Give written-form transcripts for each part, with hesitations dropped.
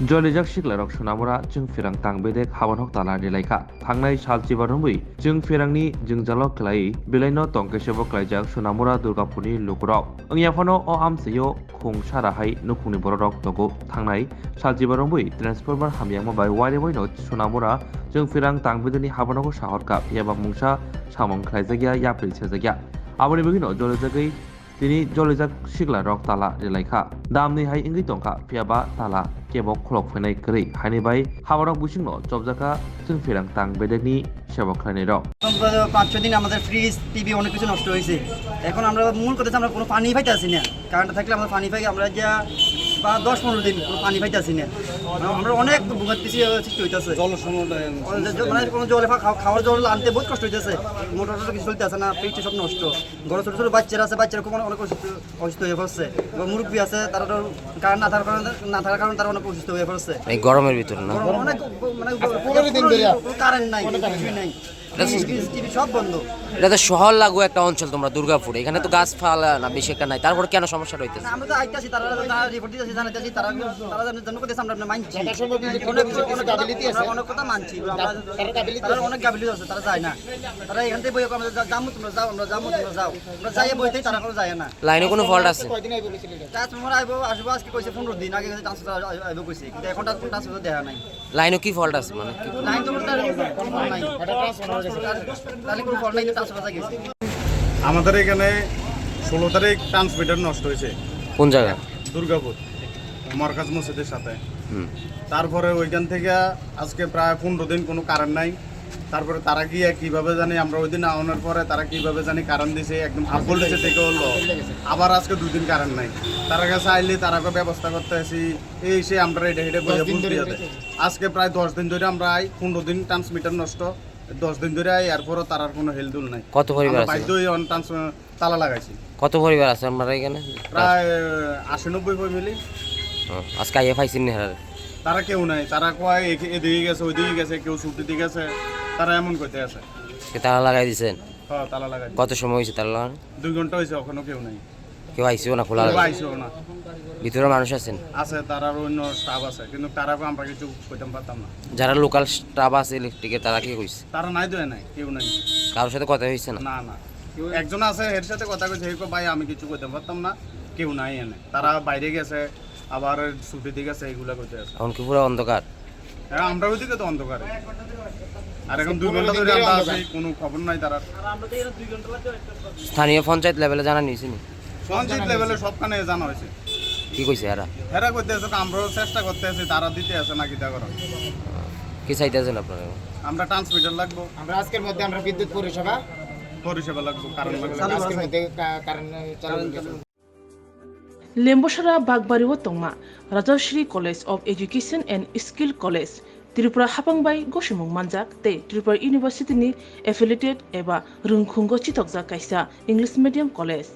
Jolijak Siklarog Sonamura Chwngpherang tangbedek habanhok Tala Electrict Thangnai Salchiba Rwkha Chwngpherangni Jwngjalo Klai Bilaino Tongkesebo Klaijak Sonamura Durgapurni Lukurok Wngyaphano o amsayo khung sarahai nukhungni borok togo Thangnai Salchiba Rwkha Transformer hamyangma bai waireboino Sonamura Chwngpherang tangbedeni habanhok sahorka phiaba mungsa samong khlaijagya yapri sejagya Aboni begino Jolijakai Tini Jolijak Siklarog Tala Electrict Damni hai ingri tongka phiaba Tala Kebok Klok Fenai Kwrwi Haini bai habarok busingno Jobjaka Chwngpherang tangbedekni সেবক খানিরক 5-6 দিন আমাদের fridge TV অনেক কিছু নষ্ট হয়েছে এখন আমরা মূল কথা আমরা কোনো পানি পাইতে আসি না কারেন্ট থাকলে আমরা পানি পাই আমরা যা বা 10-15 দিন কোনো পানি পাইতে আসি না আমরা অনেক ভোগান্তি সৃষ্টি হইতাছে জল সমস্যা মানে কোনো জল খাওয়ার জল আনতে বহুত কষ্ট হইতাছে মোটর কিছু চলতে আছে না ফ্রিজ সব নষ্ট ঘরে ছোট ছোট বাচ্চারা আছে বাচ্চারা অনেক অসুস্থ হয়ে পড়ছে মুরব্বী আছে তারা তো কারেন্ট না থাকার কারণে তারা অনেক অসুস্থ হয়ে পড়ছে এই গরমের ভিতর না অনেক মানে 15 দিন ধরে কারেন্ট নাই কিছুই নাই সব বন্ধ এটা তো শহর লাগু একটা অঞ্চল তোমরা দুর্গাপুরে এখানে তো গাছ ফালা না বেশি একটা নাই তারপর কেন সমস্যাটা হইতেছে আমরা তো আইতাছি তারা রিপোর্ট দিতেছি জানাইতাছি তারা জানো কথা আমরা মানছি অনেক কথা মানছি তারা অনেক গাবিলিত আছে তারা যায় না তারা এখান থেকে বই আমরা যাবো তোমরা যাও আমরা যাই বইতেই তারা কোনো যায় না লাইনে কোনো ফল্ট আছে ট্রান্সফরমার আসবো আজকে কইছে 15 দিন আগে ট্রান্সফরমার আইবো কইছে কিন্তু এখন ট্রান্সফরমার দেখা নাই লাইনে কি ফল্ট আছে মানে লাইন তো নাই তাহলে কোনো ফল্ট নাই ট্রান্সফরমার গেছে আমাদের এখানে 16 তারিখ ট্রান্সমিটার নষ্ট হয়েছে কোন জায়গা দুর্গাপুর মরকাজ মসজিদের সাথে তারপরে ওইখান থেকে আজকে প্রায় 15 দিন কোনো কারেন্ট নাই তারপরে তারা গিয়ে কিভাবে জানি আমরা ওই দিন আনার পরে তারা কিভাবে জানি কারেন্ট দিছে একদম হাফ ভোল্টেজে থেকে হলো আবার আজকে 2 দিন কারেন্ট নাই তারা কাছে আইলে তারাকে ব্যবস্থা করতে আসি এই সে আমরা এটা করে বুঝতে হবে আজকে প্রায় 10 দিন ধরে আমরা 15 দিন ট্রান্সমিটার নষ্ট 10 দিন ধরে এরপরও তার কোনো হেলদুল নাই কত পরিবার আছে বাধ্যই অন তালা লাগাইছি কত পরিবার আছে আমরা এখানে প্রায় 80-90 ফ্যামিলি আজকে আইএফ আইসিন নেহার তারা কেউ নাই তারা কয় এদিকে গেছে ওইদিকে গেছে কেউ ছুটি দিয়ে গেছে তারা এমন করতে আছে তালা লাগাই দিয়েছেন হ্যাঁ তালা লাগাই কত সময় হয়েছে তালা লাগানো 2 ঘন্টা হয়েছে ওখানে কেউ নাই কেউ আইসিও না খোলা আইসিও না ভিতরে মানুষ আছেন আছে তারা অন্য স্টাফ আছে কিন্তু তারাকে আমরা কিছু কইতাম পারতাম না যারা লোকাল স্টাফ আছে ইলেকট্রিকের তারা কি কইছে তারা নাই দেয় নাই কেউ নাই কারোর সাথে কথা হয়েছে না না না কেউ একজন আছে এর সাথে কথা কইছে এই ভাই আমি কিছু কইতে পারতাম না কেউ নাই এনে তারা বাইরে গেছে আবার ছুটি দিয়ে গেছে এগুলা করতে আছে এখন কি পুরো অন্ধকার হ্যাঁ আমরা ওইদিকে তো অন্ধকারে আর এখন 2 ঘন্টা ধরে আমরা আছি কোনো খবর নাই তারা স্থানীয় পঞ্চায়েত লেভেলে জানা নিয়েছি নি পঞ্চায়েত লেভেলে সবখানে জানা হয়েছে কি কইছে এরা করতে আছে আমরাও চেষ্টা করতে আছি তারা দিতে আছে না কিটা করো কি চাইতেছেন আপনারা আমরা ট্রান্সমিটার লাগবো আমরা আজকের মধ্যে আমরা বিদ্যুৎ পরিষেবা লাগবো কারণ আজকের মধ্যে কারেন্ট চালু Lembosara Bagbariwo Tongma, Rajashri College of Education and Skill College, Tripura Hapangbai Goshimung Manjak, Te Tripura University ni affiliated eba Rungkhungo Chitokja Kaisa English Medium College.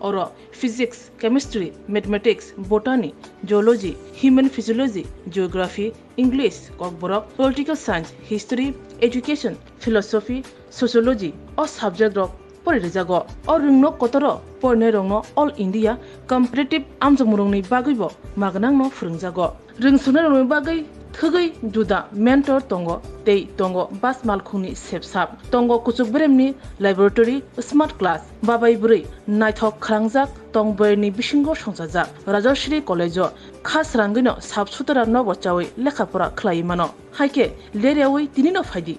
Oro Physics, Chemistry, Mathematics, Botany, Geology, Human Physiology, Geography, English, Kokborok, Political Science, History, Education, Philosophy, Sociology, or subject of Porijago, or Rungno Kotoro, Pornerongno, All India, Competitive Amjamurungni Bagibo, Magnangno Frungjago. Ringsunarong Bagai, Thugai, Juda, Mentor Tongo, Tei Tongo, Bas Malkuni, Sepsap, Tongo Kuchukbremni, Laboratory, Smart Class, Babai Buri, Nighthawk Krangjak, Tong Berni Bishingo Shonsajak, Rajashri College, Khas Rangino, Subsutara Novochawi, Lekapura Klaimano, Haike, Leriawi, Tinino Fadi.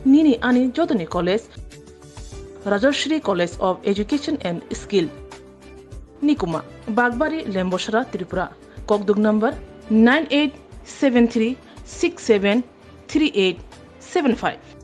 Nini Ani Jodani College, Rajashri College of Education and Skill. Nikuma, Bagbari, Lembosara, Tripura. Kokdug number 9873673875.